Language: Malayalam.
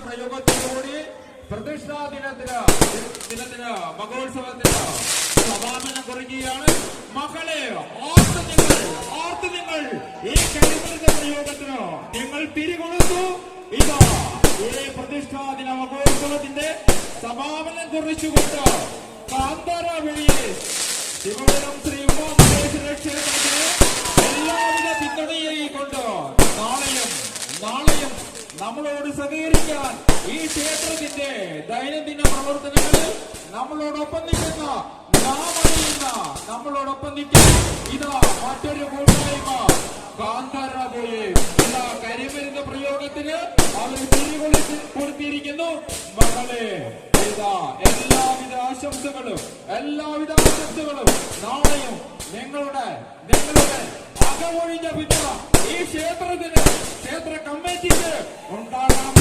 പ്രയോഗത്തോടുകൂടി പ്രതിഷ്ഠാ ദിനത്തിന് മഹോത്സവത്തിന് സമാപനം കുറിക്കുകയാണ്. മക്കളെ, ഓർത്ത് നിങ്ങൾ ഈ കരിമരുന്ന പ്രയോഗത്തിന് നിങ്ങൾ തിരികൊടുത്തു. ഇതാ ഈ പ്രതിഷ്ഠാ ദിന മഹോത്സവത്തിന്റെ സമാപനം കുറിച്ചുകൊണ്ട് കാന്താര വഴിയെ ശിവപുരം ശ്രീ ഉമാമഹേശ്വര ക്ഷേത്രത്തിന് എല്ലാവിധ പിന്തുണയേകൊണ്ട് നാളെയും നമ്മളോട് സഹകരിക്കാൻ ഈ ക്ഷേത്രത്തിന്റെ ദൈനംദിന പ്രവർത്തനങ്ങളിൽ നമ്മളോടൊപ്പം നിൽക്കുന്ന നമ്മളോടൊപ്പം നിൽക്കുന്ന ഇതാ മറ്റൊരു കൂട്ടായ്മ കാന്താര പോയി എല്ലാ കരിമരുന്ന് പ്രയോഗത്തിന് അവർ കൊടുത്തിരിക്കുന്നു. മകളെ, ഇതാ എല്ലാവിധ ആശംസകളും നാളെയും നിങ്ങളുടെ അകമൊഴിഞ്ഞ പിന്തുണ ഈ ക്ഷേത്ര കമ്മിറ്റിക്ക് ഉണ്ടാകണം.